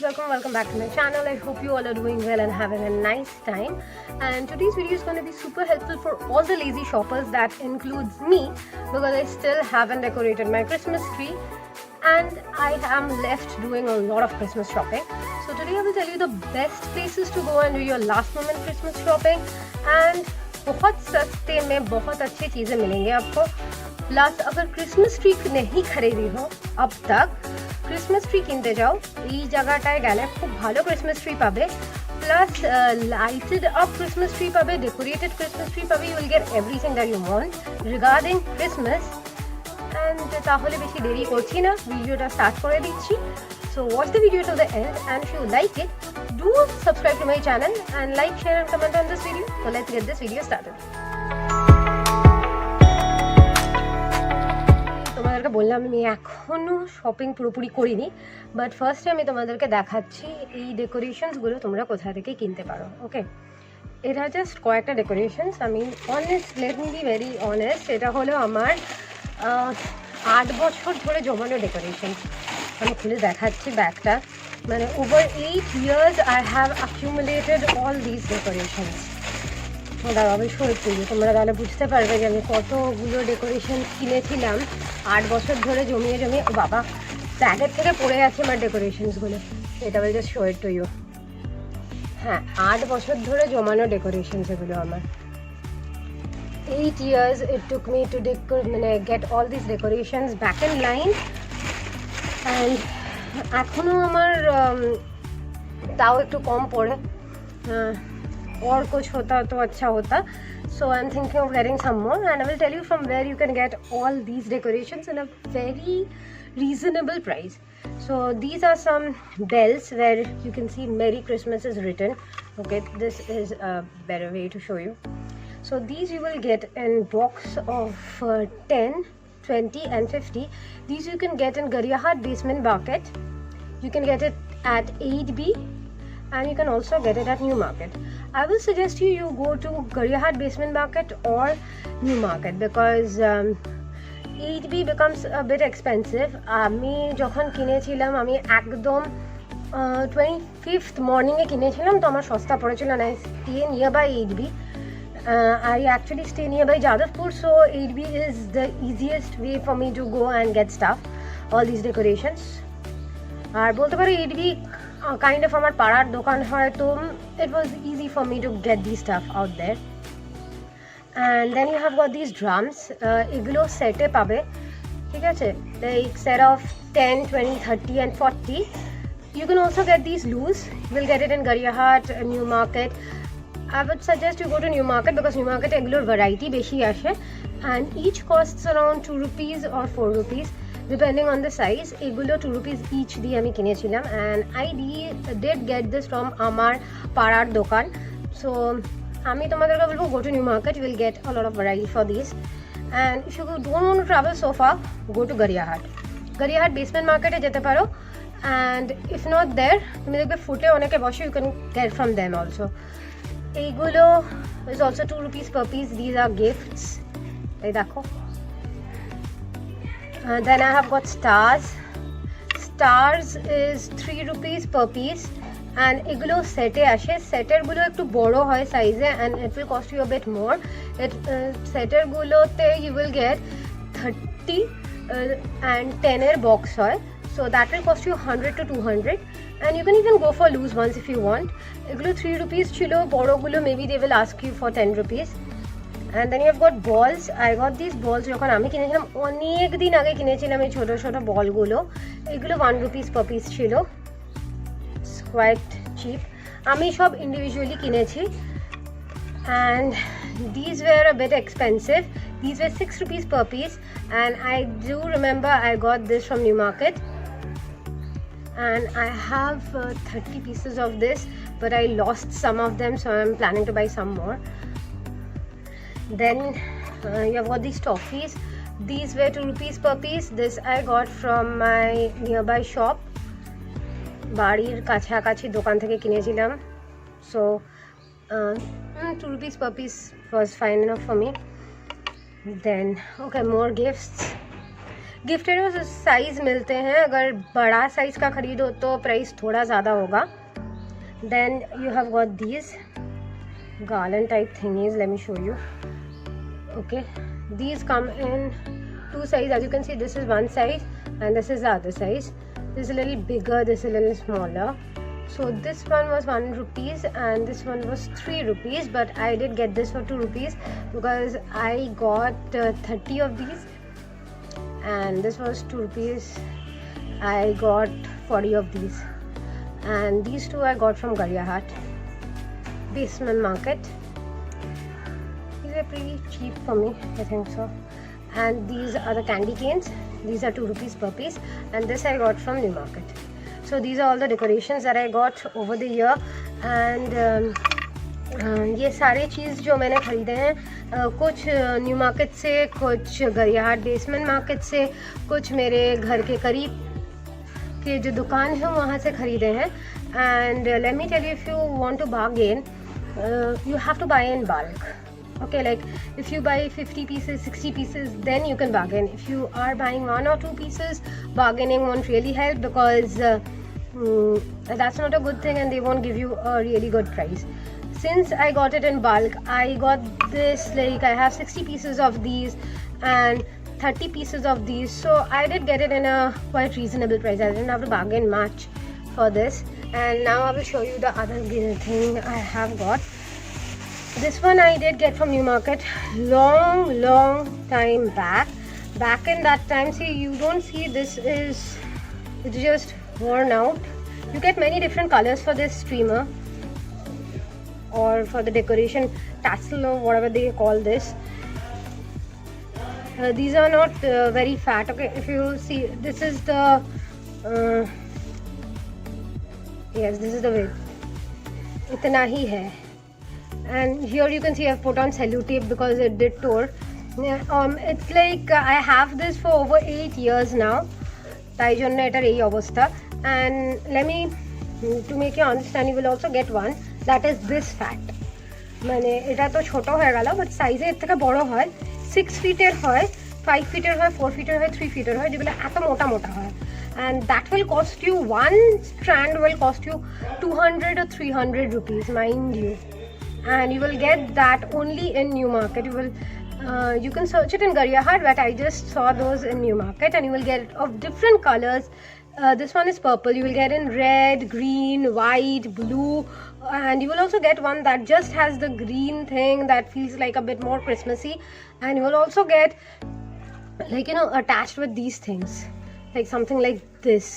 welcome back to my channel. I hope you all are doing well and having a nice time. And today's video is going to be super helpful for all the lazy shoppers. That includes me, because I still haven't decorated my Christmas tree and I am left doing a lot of Christmas shopping. So today I will tell you the best places to go and do your last moment Christmas shopping, and बहुत सस्ते में बहुत अच्छी चीज़ें मिलेंगे आपको। Plus अगर Christmas tree नहीं खरीदी हो अब तक, ক্রিসমাস ট্রি কিনতে যাও, এই জায়গাটায় গেলে খুব ভালো ক্রিসমাস ট্রি পাবে, plus lighted up Christmas tree পাবে, ডেকোরেটেড ক্রিসমাস ট্রি পাবে। You will get everything that you want regarding Christmas. And তাহলে বেশি দেরি করছি না, ভিডিওটা স্টার্ট করে দিচ্ছি। So watch the video to the end, and if you like it, do subscribe to my channel and like, share and comment on this video. So let's get this video started. তোমাদেরকে বললাম আমি এখনও shopping পুরোপুরি করিনি, but ফার্স্টে আমি তোমাদেরকে দেখাচ্ছি এই ডেকোরেশনসগুলো তোমরা কোথা থেকে কিনতে পারো। ওকে, এটা জাস্ট কয়েকটা ডেকোরেশনস। আমি let me be very honest, এটা হলো আমার 8 বছর ধরে জমানো ডেকোরেশনস। আমি খুলে দেখাচ্ছি ব্যাগটা, মানে over 8 years I have accumulated all these decorations. অবশ্যই তোমরা তাহলে বুঝতে পারবে যে আমি কতগুলো ডেকোরেশন কিনেছিলাম 8 বছর ধরে জমিয়ে জমিয়ে। ও বাবা, ব্যাগের থেকে পড়ে গেছে আমার ডেকোরেশনসগুলো। এটা বলে just show it to you. হ্যাঁ, 8 বছর ধরে জমানো ডেকোরেশনস এগুলো আমার। 8 years it took me to get all these decorations back in line, and এখনও আমার তাও একটু কম পড়ে। और कुछ होता तो अच्छा होता. So I'm thinking of getting some more, and I will tell you from where you can get all these decorations in a very reasonable price. So these are some bells where you can see Merry Christmas is written. Okay, this is a better way to show you. So these you will get in box of 10, 20 and 50. These you can get in Garyahat Basement Market. You can get it at 8B, and you can also get it at New Market. I will suggest you go to Garyahat Basement Market or New Market, because 8B becomes a bit expensive. আমি যখন কিনেছিলাম আমি একদম 25th মর্নিংয়ে কিনেছিলাম, তো আমার সস্তা পড়েছিল। না, stay nearby 8B. I actually stay nearby Jadavpur, so 8B is the easiest way for me to go and get stuff, all these decorations. আর বলতে পারো 8B kind of আমার পাড়ার দোকান হয়, তো it was easy for me to get these stuff out there. And then you have got these drums. এগুলো সেটে পাবে, ঠিক আছে, like set of 10, 20, 30 and 40. You can also get these loose. You will get it in Garyahat, New Market. I would suggest you go to New Market, because New Market এগুলোর variety বেশি আসে, and each costs around 2 rupees or 4 rupees. Depending on the size. এগুলো 2 rupees each দিয়ে আমি কিনেছিলাম, and I did get this from আমার পাড়ার দোকান. So আমি তোমাদেরকে বলবো go to New Market, you will get a lot of variety for these. And if you don't want to travel so far, go to Garyahat Basement Market যেতে পারো, and if not there, তুমি দেখবে ফুটে অনেকে বসে, you can get from them also. এইগুলো is also 2 rupees per piece. These are gifts. এই দেখো। Then I have got stars. Stars is 3 rupees per piece, and এগুলো সেটে আসে। সেটেরগুলো একটু বড় হয় সাইজে, and it will cost you a bit more. সেটেরগুলোতে you will get 30 and 10 এর বক্স হয়, so that will cost you 100 to 200, and you can even go for loose ones if you want. এগুলো 3 rupees ছিল, বড়গুলো maybe they will ask you for 10 rupees. And then you have got balls. I got these balls যখন আমি কিনেছিলাম, অনেক দিন আগে কিনেছিলাম এই ছোটো ছোটো বলগুলো। এগুলো 1 rupees per piece ছিল, quite cheap. আমি সব ইন্ডিভিজুয়ালি কিনেছি, and these were a bit expensive. These were 6 rupees per piece, and I do remember I got this from New Market, and I have 30 pieces of this, but I lost some of them, so I'm planning to buy some more. Then you have got these toffees. These were 2 rupees per piece. This I got from my nearby shop. বাড়ির কাছাকাছি দোকান থেকে কিনেছিলাম, so 2 rupees per piece was fine enough for me. Then okay, more gifts. Gifted size मिलते हैं, अगर बड़ा size का ख़रीदो तो प्राइस थोड़ा ज़्यादा होगा. Then you have got these garland type thingies. Let me show you. Okay, these come in two sizes. As you can see, this is one size and this is the other size. This is a little bigger, this is a little smaller. So this one was 1 rupees and this one was 3 rupees, but I did get this for 2 rupees because I got 30 of these, and this was 2 rupees. I got 40 of these, and these two I got from Garyahat Basement Market. These are pretty cheap for me, I think so. And these are the candy canes. These are 2 rupees per piece, and this I got from New Market. So these are all the decorations that I got over the year. And ये सारे चीज़ जो मैंने ख़रीदे हैं, कुछ new market से, कुछ Gariahat basement market से, कुछ मेरे घर के करीब के जो दुकान है वहाँ से ख़रीदे हैं. And let me tell you, if you want to bargain, you have to buy in bulk. Okay, like if you buy 50 pieces, 60 pieces, then you can bargain. If you are buying 1 or 2 pieces, bargaining won't really help because that's not a good thing and they won't give you a really good price. Since I got it in bulk, I got this, like I have 60 pieces of these and 30 pieces of these, so I did get it in a quite reasonable price. I didn't have to bargain much for this. And now I will show you the other thing I have got. This one I did get from New Market long time back. Back in that time, see, you don't see this is, it's just worn out. You get many different colors for this streamer or for the decoration tassel or whatever they call this. These are not very fat. Okay, if you see, this is the yes, this is the width. Itna hi hai. And here you can see I've put on sellotape because it did tore. It's like I have this for over 8 years now. তাই জন্য এটার এই অবস্থা. And let me, to make you understand, you will also get one that is this fat. মানে এটা তো ছোট হয়ে গেল, বাট সাইজে এর থেকে বড় হয়. 6 ফিটের হয়, 5 ফিটের হয়, 4 ফিটের হয়, 3 ফিটের হয়, যেগুলো এত মোটা মোটা হয়. And that will cost you, one strand will cost you 200 or 300 rupees, mind you. And you will get that only in New Market. You can search it in Garyahat, but I just saw those in New Market, and you will get of different colors. This one is purple. You will get in red, green, white, blue, and you will also get one that just has the green thing that feels like a bit more Christmassy. And you will also get, like, you know, attached with these things, like something like this,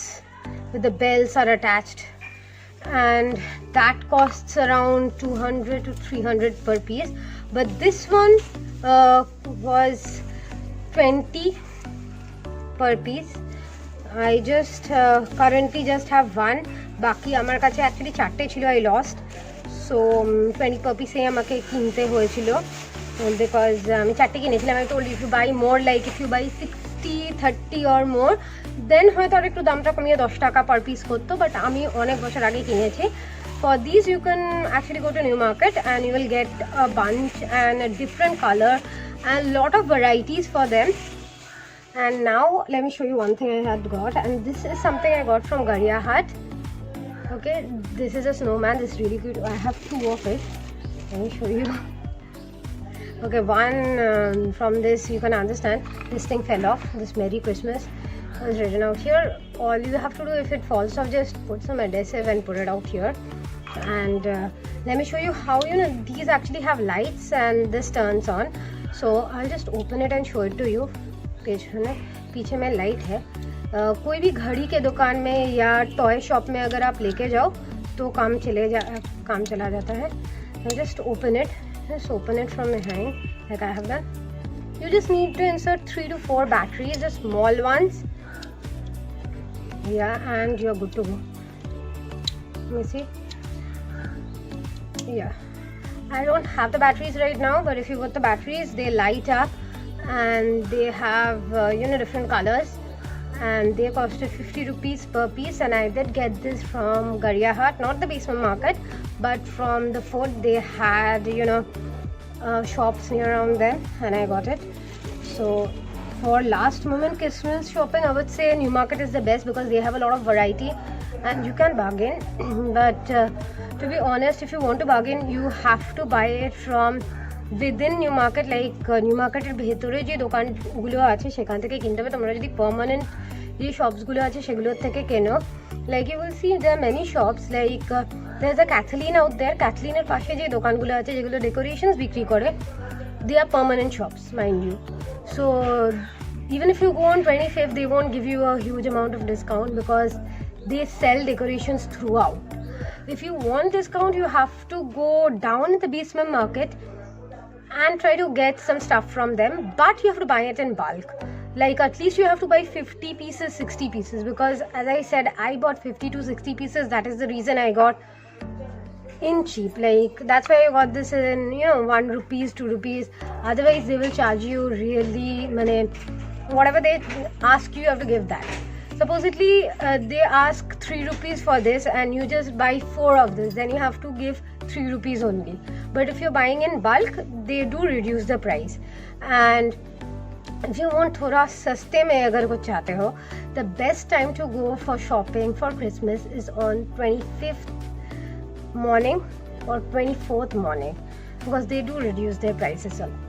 with the bells are attached. And that costs around 200 to 300 per piece, but this one was 20 per piece. I just currently just have one. Baki amar kache actually 4 chilo, I lost, so 20 per piece ei amake kinte hoyechilo because ami 4 কিনেছিলাম. I told you, if you buy more, like if you buy 60, 30 or more, then হয়তো আর একটু দামটা কমিয়ে 10 টাকা per piece করতো, but আমি অনেক বছর আগে কিনেছি. For these you can actually go to New Market and you will get a bunch and a different color and lot of varieties for them. And now let me show you one thing I had got, and this is something I got from Garyahat. Okay, this is a snowman. This is really good. I have 2 of it. Let me show you. Okay, one from this, you can understand, this thing fell off. This Merry Christmas was written out here. All you have to do, if it falls off, just put some adhesive and put it out here. And let me show you how, you know, these actually have lights and this turns on. So I'll just open it and show it to you. पीछे में light है. कोई भी घड़ी के दुकान में या टॉय शॉप में अगर आप लेके जाओ तो काम चला जाता है. Just open it. Just open it from behind, like I have done. You just need to insert 3 to 4 batteries, the small ones. Yeah, and you're good to go. Let me see. Yeah, I don't have the batteries right now, but if you got the batteries, they light up and they have you know, different colors, and they costed 50 rupees per piece. And I did get this from Garyahat, not the Basement Market, but from the fort. They had, you know, shops near around there, and I got it. So for last moment Christmas shopping, I would say Newmarket is the best because they have a lot of variety and you can bargain. But to be honest, if you want to bargain, you have to buy it from within Newmarket, like Newmarket এর ভেতরে যে দোকানগুলো আছে সেখান থেকে কিনতে হবে। তোমরা যদি পার্মানেন্ট যে শপসগুলো আছে সেগুলোর থেকে কেনো, like you will see there are many shops, like there's a Kathleen out there. Kathleen এর পাশে যে দোকানগুলো আছে যেগুলো ডেকোরেশনস বিক্রি করে, they are permanent shops, mind you. So even if you go on 25th, they won't give you a huge amount of discount because they sell decorations throughout. If you want discount, you have to go down at the basement market and try to get some stuff from them, but you have to buy it in bulk. Like at least you have to buy 50 pieces, 60 pieces, because as I said, I bought 50 to 60 pieces. That is the reason I got in cheap. Like that's why I got this in 1 rupees, 2 rupees. Otherwise they will charge you really money. Whatever they ask you, you have to give that. Supposedly they ask 3 rupees for this and you just buy 4 of this, then you have to give 3 rupees only. But if you're buying in bulk, they do reduce the price. And if you want thoda saste mein agar kuch chahte ho, the best time to go for shopping for Christmas is on 25th morning or 24th morning because they do reduce their prices a lot.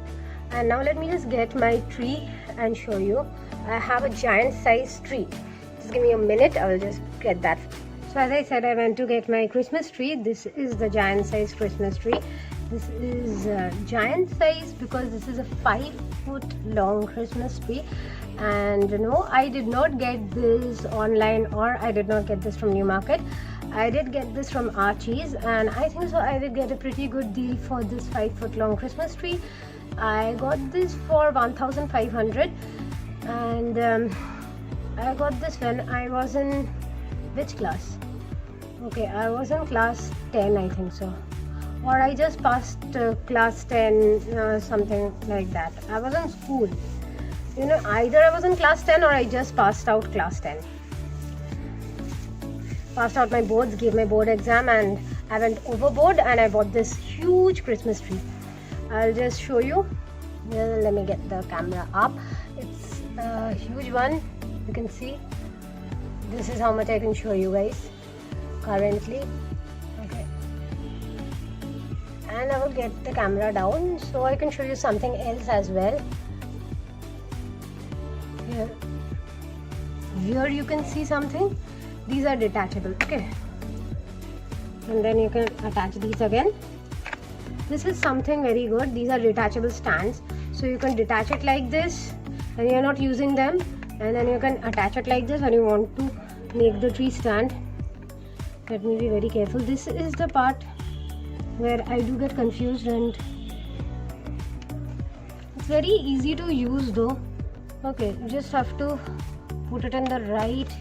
And now let me just get my tree and show you. I have a giant size tree. Just give me a minute, I will just get that. So as I said, I went to get my Christmas tree. This is the giant size Christmas tree. This is giant size because this is a 5-foot long Christmas tree. And no, I did not get this online or I did not get this from Newmarket. I did get this from Archie's, and I think so I did get a pretty good deal for this 5-foot long Christmas tree. I got this for 1,500 and I got this when I was in which class? Okay, I was in class 10, I think so, or I just passed class 10, something like that. I was in school, either I was in class 10 or I just passed out class 10. Passed out my boards, gave my board exam, and I went overboard and I bought this huge Christmas tree. I'll just show you. Let me get the camera up. It's a huge one. You can see. This is how much I can show you guys currently. Okay. And I will get the camera down so I can show you something else as well. Here you can see something. These are detachable, okay, and then you can attach these again. This is something very good. These are detachable stands, so you can detach it like this and you're not using them, and then you can attach it like this when you want to make the tree stand. Let me be very careful. This is the part where I do get confused, and it's very easy to use though. Okay, you just have to put it in the right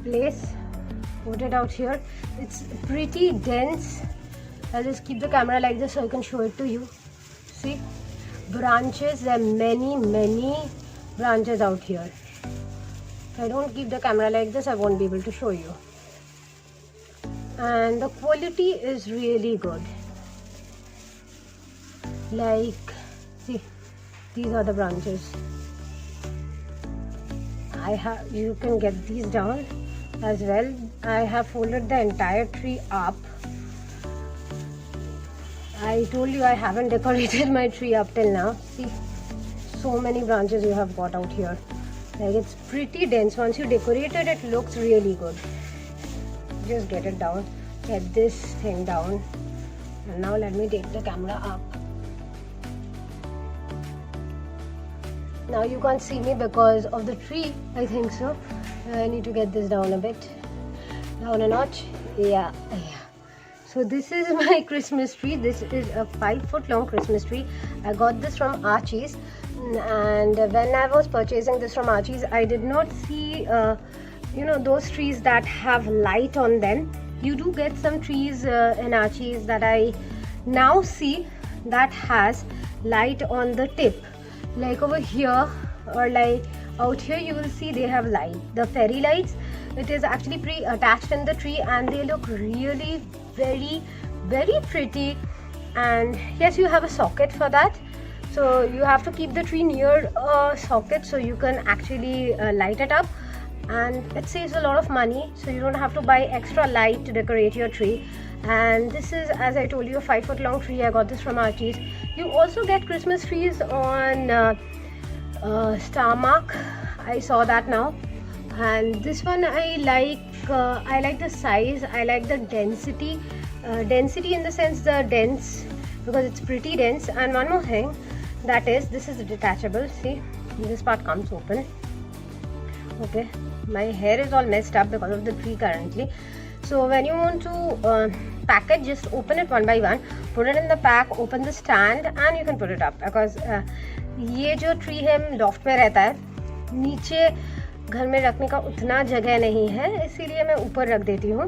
place, put it out here. It's pretty dense. I'll just keep the camera like this so I can show it to you. See, branches, there are many branches out here. If I don't keep the camera like this, I won't be able to show you. And the quality is really good. Like, see, these are the branches. You can get these down as well. I have folded the entire tree up. I told you I haven't decorated my tree up till now. See, so many branches you have got out here. Like, it's pretty dense. Once you decorate it, it looks really good. Just get it down, get this thing down, and now let me take the camera up. Now you can't see me because of the tree, I think so. I need to get this down a bit, down a notch. Yeah. So this is my Christmas tree. This is a 5-foot long Christmas tree. I got this from Archie's, and when I was purchasing this from Archie's, I did not see those trees that have light on them. You do get some trees in Archie's that I now see that has light on the tip. Like over here or like out here, you will see they have light, the fairy lights. It is actually pre-attached in the tree and they look really very pretty. And yes, you have a socket for that, So you have to keep the tree near a socket so you can actually light it up, and it saves a lot of money, so you don't have to buy extra light to decorate your tree. And this is, as I told you, a 5 foot long tree. I got this from Archie's. You also get Christmas trees on Star Mark. I saw that now, and this one I like the size, I like the density in the sense the dense, because it's pretty dense. And one more thing, that is, this is detachable. See, this part comes open. Okay, my hair is all messed up because of the tree currently. So when you want to pack it, just open it one by one, put it in the pack, open the stand, and you can put it up. Because ये जो tree है loft में रहता है, नीचे घर में रखने का उतना जगह नहीं है, इसीलिए मैं ऊपर रख देती हूँ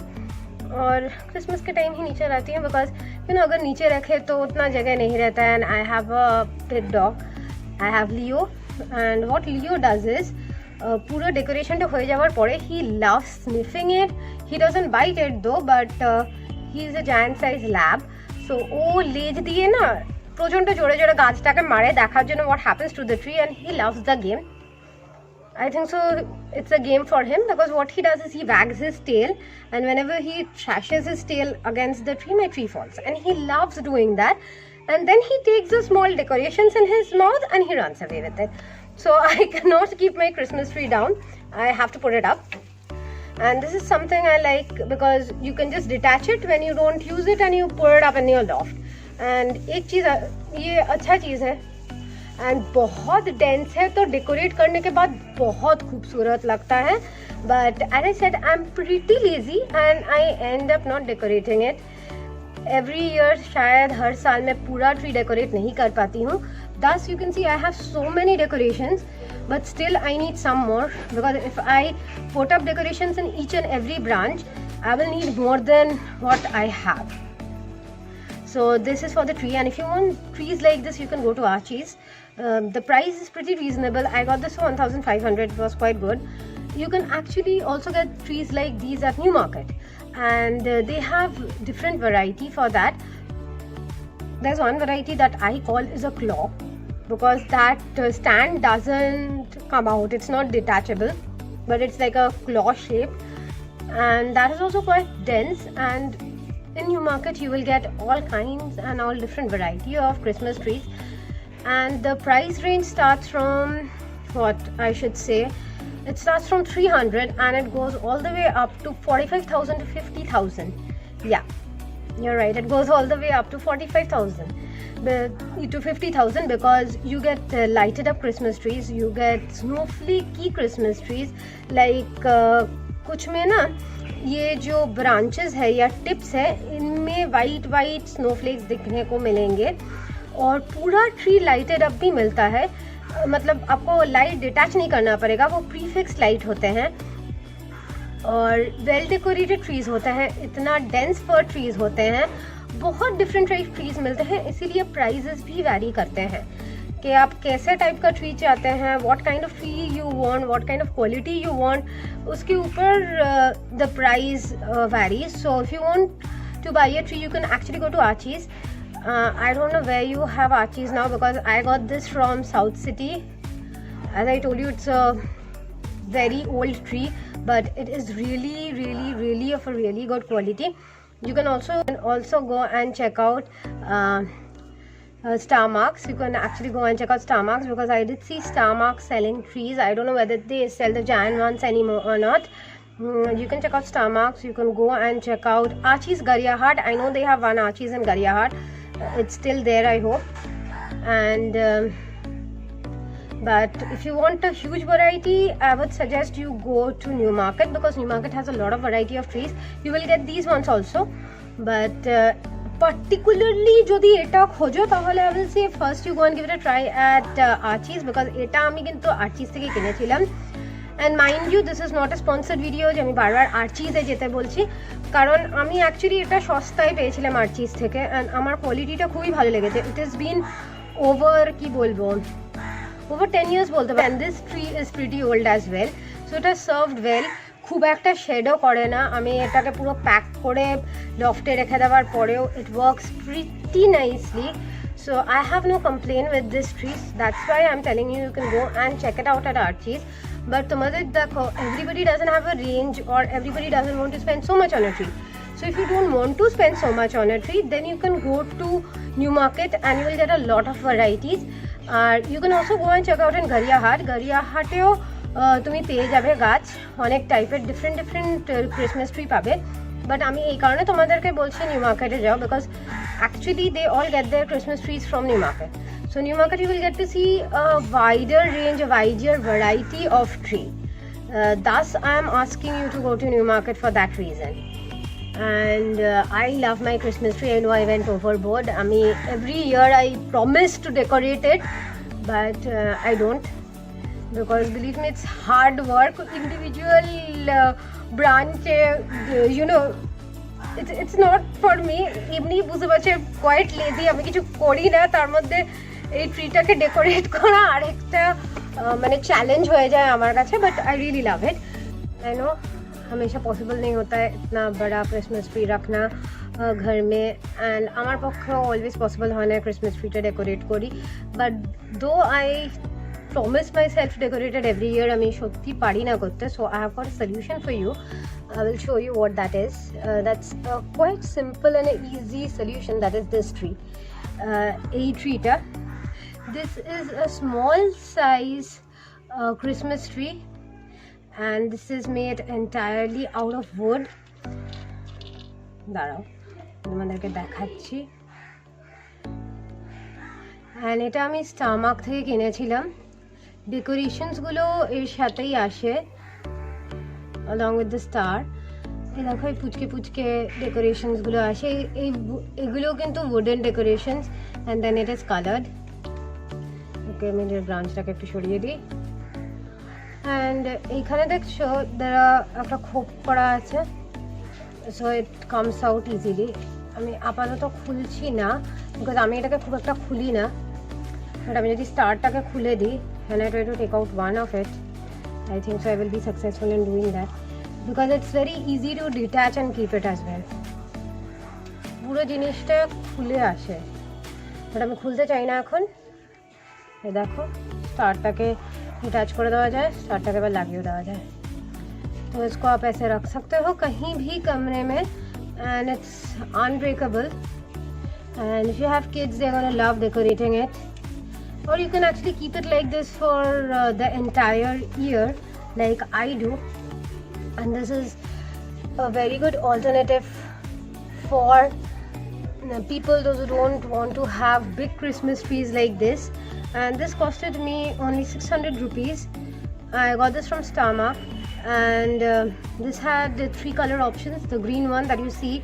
और क्रिसमस के टाइम ही नीचे रहती हूँ। बिकॉज यू नो अगर नीचे रखे तो उतना जगह नहीं रहता है। And I have a pet dog, I have Leo, and what Leo does is পুরো ডেকোরেশনটা হয়ে যাওয়ার পরে he loves sniffing it. He doesn't bite it though, but he is a giant size lab. So ও লেজ দিয়ে না প্রচণ্ড জোরে জোরে গাছটাকে মারে দেখার জন্য what happens to the tree, and he loves the game. I think so it's a game for him, because what he does is he wags his tail, and whenever he trashes his tail against the tree, my tree falls, and he loves doing that. And then he takes the small decorations in his mouth and he runs away with it. So I cannot keep my Christmas tree down, I have to put it up. And this is something I like, because you can just detach it when you don't use it and you put it up in your loft. And एक चीज़ ये अच्छा चीज़ है, and बहुत dense है तो decorate करने के बाद बहुत खूबसूरत लगता है। But as I said, I am pretty lazy and I end up not decorating it every year. शायद हर साल मैं पूरा ट्री डेकोरेट नहीं कर पाती हूँ। Thus you can see I have so many decorations, but still I need some more, because if I put up decorations in each and every branch, I will need more than what I have. So this is for the tree, and if you want trees like this, you can go to Archie's. The price is pretty reasonable. I got this for 1,500. It was quite good. You can actually also get trees like these at Newmarket, and they have different variety for that. There's one variety that I call is a claw, because that stand doesn't come out. It's not detachable, but it's like a claw shape, and that is also quite dense. And in Newmarket you will get all kinds and all different variety of Christmas trees, and the price range starts from, what I should say, it starts from 300 and it goes all the way up to 45,000 to 50,000. Yeah, you're right, it goes all the way up to 45,000 to 50,000, because you get lighted up Christmas trees, you get snowflakey Christmas trees, like कुछ में ना ये जो branches है या tips है, इनमें white white snowflakes दिखने को मिलेंगे, और पूरा ट्री लाइटेड अप भी मिलता है। मतलब आपको लाइट डिटैच नहीं करना पड़ेगा, वो प्रीफिक्स लाइट होते हैं और वेल डेकोरेटेड ट्रीज होते हैं, इतना डेंस फर ट्रीज होते हैं, बहुत डिफरेंट टाइप ट्रीज मिलते हैं। इसीलिए प्राइजेस भी वैरी करते हैं कि आप कैसे टाइप का ट्री चाहते हैं, what kind of tree you want, what kind of quality you want, उसके ऊपर the price varies. So if you want to buy a tree, you can actually go to Archie's. I don't know where you have Archie's now, because I got this from South City. As I told you, it's a very old tree, but it is really of a really good quality. You can also go and check out Star Marks. You can actually go and check out Star Marks, because I did see Star Marks selling trees. I don't know whether they sell the giant ones anymore or not. You can check out Star Marks. You can go and check out Archie's Garyahat. I know they have one Archie's in Garyahat. It's still there, I hope. And but if you want a huge variety, I would suggest you go to Newmarket, because Newmarket has a lot of variety of trees. You will get these ones also, but particularly যদি এটা খোঁজো তাহলে I will say first you go and give it a try at Archie's, because এটা আমি কিন্তু Archie's থেকে কিনেছিলাম। And mind you, this is not a sponsored video যে আমি বারবার Archie's এ যেতে বলছি, কারণ আমি অ্যাকচুয়ালি এটা সস্তায় পেয়েছিলাম Archie's থেকে, অ্যান্ড আমার কোয়ালিটিটা খুবই ভালো লেগেছে। ইট ইজ বিন ওভার কি বলবো, over 10 years বলতে পারেন। And this tree is pretty old as well, so it has served well. খুব একটা শেডও করে না। আমি এটাকে পুরো প্যাক করে লফটে রেখে দেওয়ার পরেও it works pretty nicely. So I have no complaint with this tree. That's why I'm telling you, you can go and check it out at Archie's. But তোমাদের দেখো, everybody doesn't have a range or everybody doesn't want to spend so much on a tree. So if you don't want to spend so much on a tree, then you can go to Newmarket and you will get a lot of varieties. You can also go and check out in Gariyahat. Gariyahateo তুমি পেয়ে যাবে গাছ অনেক টাইপের, different Christmas tree পাবে। But আমি এই কারণে তোমাদেরকে বলছি নিউ মার্কেটে যাও, because actually they all get their Christmas trees from New Market. So New Market you will get to see a wider range, a wider variety of tree. Thus I am asking you to go to New Market for that reason. And I love my Christmas tree. I know I went overboard. I mean, every year I promise to decorate it, but I don't, because believe me, it's hard work. Individual branch, you know, it's not for me. এমনি বুঝতে পারছি quite lazy, আমি কিছু করি না, তার মধ্যে এই ট্রিটাকে ডেকোরেট করা আরেকটা মানে চ্যালেঞ্জ হয়ে যায় আমার কাছে। But I really love it. I know हमेशा पॉसिबल नहीं होता है इतना बड़ा क्रिसमस ट्री रखना घर में, एंड আমার পক্ষে অলওয়েজ পসিবল হয় না ক্রিসমাস ট্রিটা ডেকোরেট করি। But though I promise myself to decorate it every year, আমি সত্যি পারি না করতে। So I have got a solution for you. I will show you what that is. That's a quite simple and easy solution. That is this tree. এই ট্রিটা, this is a small size Christmas tree, and this is made entirely out of wood. দাঁড়াও তোমাদেরকে দেখাচ্ছি। and এটা আমি স্টারমার্ক থেকে কিনেছিলাম। ডেকোরেশনসগুলো এর সাথেই আসে along with the star. এই দেখো এই পুচকে ডেকোরেশনসগুলো আসে, এগুলো কিন্তু wooden decorations, and then it is colored. ওকে, আমি এর ব্রাঞ্চটাকে একটু সরিয়ে দিই। অ্যান্ড এইখানে দেখছো দ্বারা একটা খোপ করা আছে, so it comes out easily. আমি আপাতত খুলছি না, বিকজ আমি এটাকে খুব একটা খুলি না। বাট আমি যদি স্টারটাকে খুলে দিই and I try to take out one of it, I think so I will be successful in doing that, because it's very easy to detach and keep it as well. পুরো জিনিসটা খুলে আসে, but আমি খুলতে চাই না এখন। এই দেখো স্টারটাকে डिटैच कर देवा जाए, स्टार्टर के बाद लागियो देवा जाए। तो इसको आप ऐसे रख सकते हो कहीं भी कमरे में, and it's unbreakable. And if you have kids they are gonna love decorating it, or you can actually keep it like this for the entire year like I do. And this is a very good alternative for people those who don't want to have big Christmas trees like this. And this costed me only 600 rupees. I got this from Starmark, and this had the 3 color options, the green one that you see,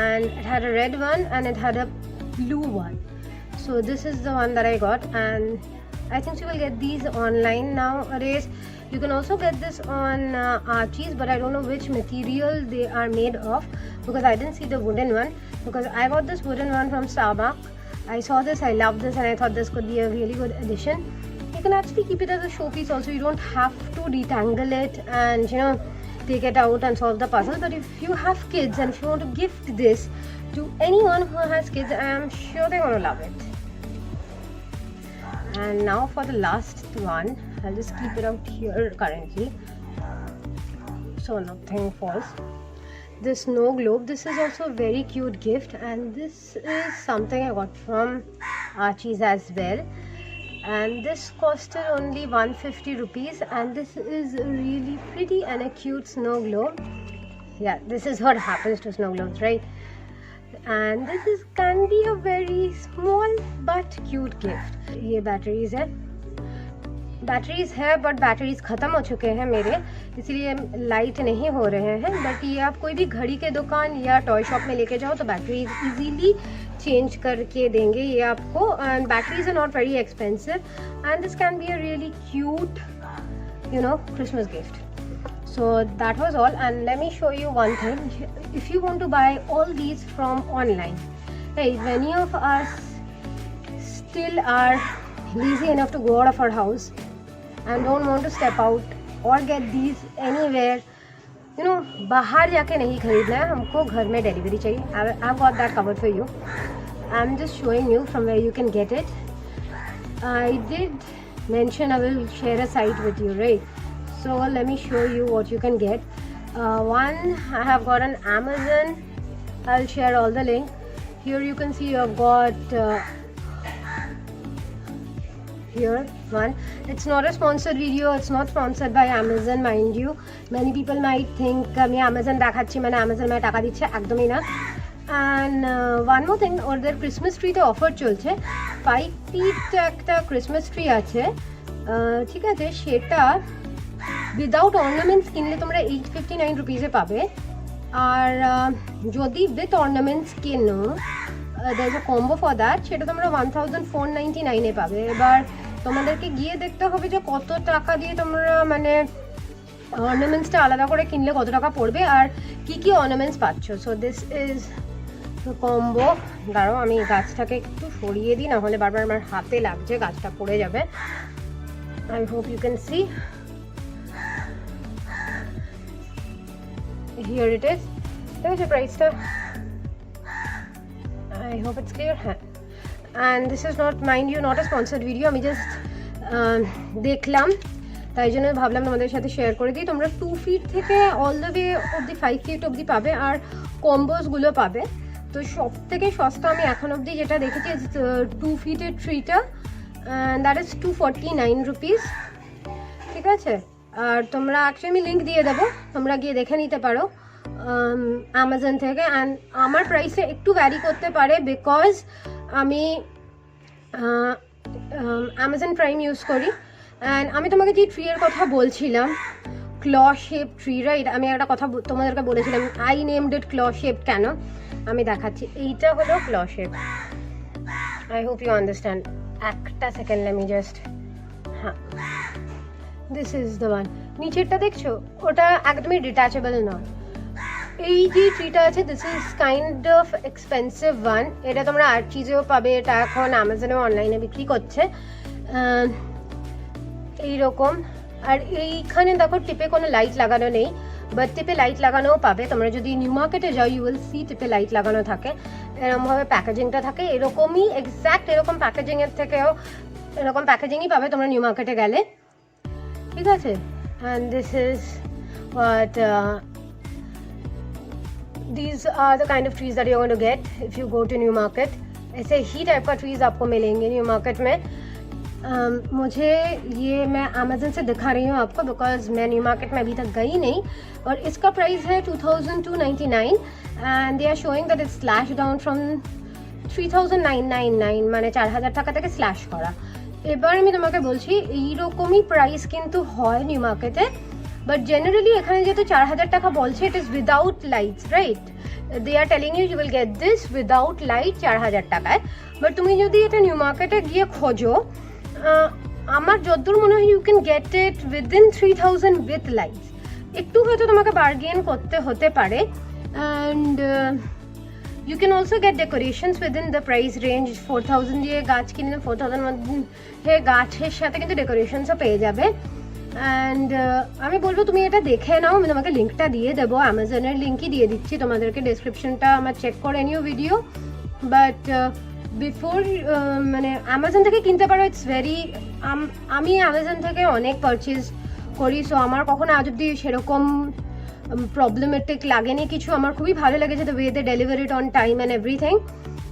and it had a red one and it had a blue one. So this is the one that I got, and I think you will get these online nowadays. You can also get this on Archie's, but I don't know which material they are made of, because I didn't see the wooden one, because I got this wooden one from Starmark. I saw this, I loved this, and I thought this could be a really good addition. You can actually keep it as a showpiece also. You don't have to detangle it and, you know, take it out and solve the puzzle. But if you have kids and if you want to gift this to anyone who has kids, I am sure they're going to love it. And now for the last one, I'll just keep it out here currently so nothing falls. This snow globe, this is also a very cute gift, and this is something I got from Archie's as well, and this costed only 150 rupees, and this is really pretty and a cute snow globe. Yeah, this is what happens to snow globes, right? And this can be a very small but cute gift. ये batteries है, but batteries ख़त्म हो चुके हैं मेरे, इसलिए light नहीं हो रहे हैं। बट ये आप कोई भी घड़ी के दुकान या टॉय शॉप में लेके जाओ तो बैटरीज इजीली चेंज करके देंगे ये आपको, and batteries are not very expensive, and this can be a really cute, you know, Christmas gift. So that was all, and let me show you one thing. If you want to buy all these from online, right, many of us still are lazy enough to go out of our house and don't want to step out or get these anywhere you know बाहर जाके नहीं खरीदना है, हमको घर में delivery चाहिए. I got that covered for you. I am just showing you from where you can get it. I did mention I will share a site with you, right? So let me show you what you can get. One, I have got an Amazon. I'll share all the link. Here you can see I've got here one. It's not a sponsored video. It's not sponsored by Amazon, mind you. Many people might think আমি Amazon দেখাচ্ছি মানে Amazon মানে টাকা দিচ্ছে, একদমই না. And one more thing, ওদের Christmas ট্রিতে offer চলছে. 5 ফিট একটা ক্রিসমাস ট্রি আছে, ঠিক আছে, সেটা উইদাউট অর্নামেন্টস কিনলে তোমরা 859 রুপিসে পাবে. আর যদি উইথ অর্নামেন্টস কেনো, there is a combo for that, সেটা তোমরা 1499-এ পাবে. এবার তোমাদেরকে গিয়ে দেখতে হবে যে কত টাকা দিয়ে তোমরা মানে অর্নামেন্টসটা আলাদা করে কিনলে কত টাকা পড়বে আর কি কি অর্নামেন্টস পাচ্ছ. So this is the combo. দাঁড়াও আমি গাছটাকে একটু সরিয়ে দিই, না হলে বারবার আমার হাতে লাগছে, গাছটা পড়ে যাবে. I hope you can see. Here it is. ঠিক আছে, প্রাইসটা আই হোপ ইটস ক্লিয়ার. হ্যাঁ, and this is not, mind you, not a sponsored video. আমি জাস্ট দেখলাম, তাই জন্য ভাবলাম তোমাদের সাথে শেয়ার করে দিই. তোমরা 2 ফিট থেকে অল দ্য ওয়ে অবধি 5 ফিট অবধি পাবে আর কম্বোসগুলো পাবে. তো সব থেকে সস্তা আমি এখন অবধি যেটা দেখেছি 2 ফিটের ট্রিটা, দ্যাট ইজ 249 রুপিস. ঠিক আছে, আর তোমরা অ্যাকচুয়ালি আমি লিঙ্ক দিয়ে দেবো, তোমরা গিয়ে দেখে নিতে পারো অ্যামাজন থেকে. অ্যান্ড আমার প্রাইসে একটু ভ্যারি করতে পারে বিকজ আমি অ্যামাজন প্রাইম ইউজ করি. অ্যান্ড আমি তোমাকে যে ট্রি এর কথা বলছিলাম, ক্ল শেপ ট্রি, রাইট? আমি একটা কথা তোমাদেরকে বলেছিলাম, I named it claw shape. কেন আমি দেখাচ্ছি. এইটা হলো claw shape. I hope you understand. একটা সেকেন্ড, আমি জাস্ট, হ্যাঁ, দিস ইজ দ্য ওয়ান. নিচেরটা দেখছো, ওটা একদমই ডিট্যাচেবল নয়. এই যে ট্রিটা আছে, this is kind of expensive one. এটা তোমরা আর চিজেও পাবে, এটা এখন অ্যামাজনে অনলাইনে বিক্রি করছে এইরকম. আর এইখানে দেখো টিপে কোনো লাইট লাগানো নেই, বাট টিপে লাইট লাগানোও পাবে. তোমরা যদি নিউ মার্কেটে যাও, ইউ উইল সি টিপে লাইট লাগানো থাকে. এরকমভাবে প্যাকেজিংটা থাকে, এরকমই এক্স্যাক্ট এরকম প্যাকেজিংয়ের থেকেও এরকম প্যাকেজিংই পাবে তোমরা নিউ মার্কেটে গেলে. ঠিক আছে, and this is what these are the kind of trees that you're going to get if you go to new market. ऐसे ही टाइप का ट्रीज आपको मिलेंगे न्यू मार्केट में. मुझे ये मैं अमेजन से दिखा रही हूँ आपको बिकॉज मैं न्यू मार्केट में अभी तक गई नहीं. और इसका प्राइस है 2299 and they are showing that it's slash down from 3999, মানে 4000 টাকা থেকে স্ল্যাশ করা. এবার আমি তোমাকে বলছি এইরকমই প্রাইস কিন্তু হয় নিউ মার্কেটে, বাট জেনারেলি এখানে যেহেতু 4000 টাকা বলছে, it is without lights, right? They are telling you will get this without light 4000 টাকায়. বাট তুমি যদি এটা নিউ মার্কেটে গিয়ে খোঁজো, আমার যতদূর মনে হয় you can get it within 3000 with lights. একটু হয়তো তোমাকে বার্গেন করতে হতে পারে. And you can also get decorations within the price range. 4000 দিয়ে গাছ কিনলে 4000 মধ্যে গাছের সাথে কিন্তু ডেকোরেশনসও পেয়ে যাবে. অ্যান্ড আমি বলবো তুমি এটা দেখে নাও. আমি তোমাকে লিঙ্কটা দিয়ে দেবো, অ্যামাজনের লিঙ্কই দিয়ে দিচ্ছি তোমাদেরকে. ডেসক্রিপশনটা আমার চেক করে নিও ভিডিও. বাট বিফোর মানে অ্যামাজন থেকে কিনতে পারো, ইটস ভেরি, আমি অ্যামাজন থেকে অনেক পারচেজ করি, সো আমার কখনো আজ অব্দি সেরকম প্রবলেমেটিক লাগেনি কিছু. আমার খুবই ভালো লেগেছে the way they deliver it on time and everything.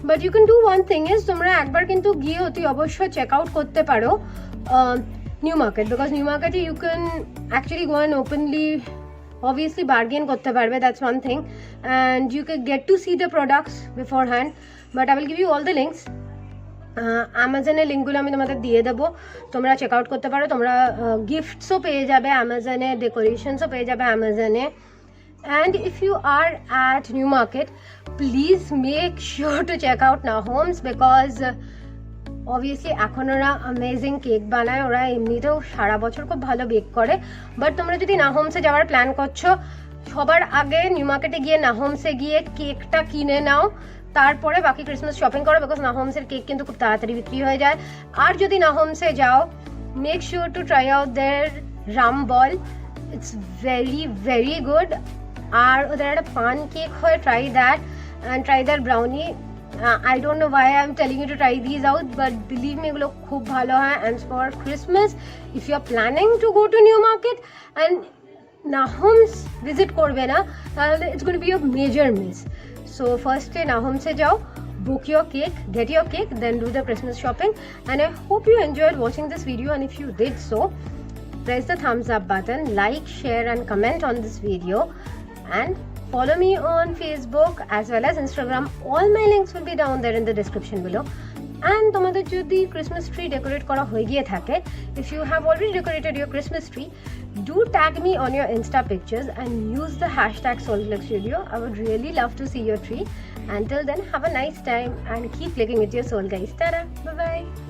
But you can do one thing is, তোমরা একবার কিন্তু গিয়ে অতি অবশ্যই চেক আউট করতে পারো নিউ মার্কেট, বিকজ নিউ মার্কেটে you can actually go and openly obviously bargain করতে পারবে, that's one thing, and you can get to see the products beforehand. But I will give you all the links. অ্যামাজনের লিঙ্কগুলো আমি তোমাদের দিয়ে দেবো, তোমরা চেক আউট করতে পারো. তোমরা গিফটসও পেয়ে যাবে অ্যামাজনে, ডেকোরেশনসও পেয়ে যাবে অ্যামাজনে. And if you are at New Market, please make sure to check out Nahoms because obviously এখন ওরা অ্যামেজিং কেক বানায়, ওরা এমনিতেও সারা বছর খুব ভালো বেক করে. বাট তোমরা যদি নাহোমসে যাওয়ার প্ল্যান করছো, সবার আগে নিউ মার্কেটে গিয়ে নাহোমসে গিয়ে কেকটা কিনে নাও, তারপরে বাকি ক্রিসমাস শপিং করো, বিকজ নাহোমসের কেক কিন্তু খুব তাড়াতাড়ি বিক্রি হয়ে যায়. আর যদি নাহোমসে যাও, make sure to try out their rum ball. It's very very good. আর ওদের একটা পান কেক হয়, try that and try that brownie. I don't know why I'm telling you to try these out, but believe me, এগুলো খুব ভালো হয়। And for Christmas, if you're planning to go to New Market and Nahum's visit করবে না, তাহলে it's going to be a major miss. So first day Nahum's-এ যাও, book your cake, get your cake, then do the Christmas shopping. And I hope you enjoyed watching this video, and if you did so, press the thumbs up button, like, share and comment on this video, and follow me on Facebook as well as Instagram. All my links will be down there in the description below. And তোমাদের যদি Christmas tree decorate করা হয়ে গিয়ে থাকে, if you have already decorated your Christmas tree, do tag me on your Insta pictures and use the hashtag SoulFlexStudio. I would really love to see your tree. Until then, have a nice time and keep clicking with your soul, guys. Ta-da! Bye-bye!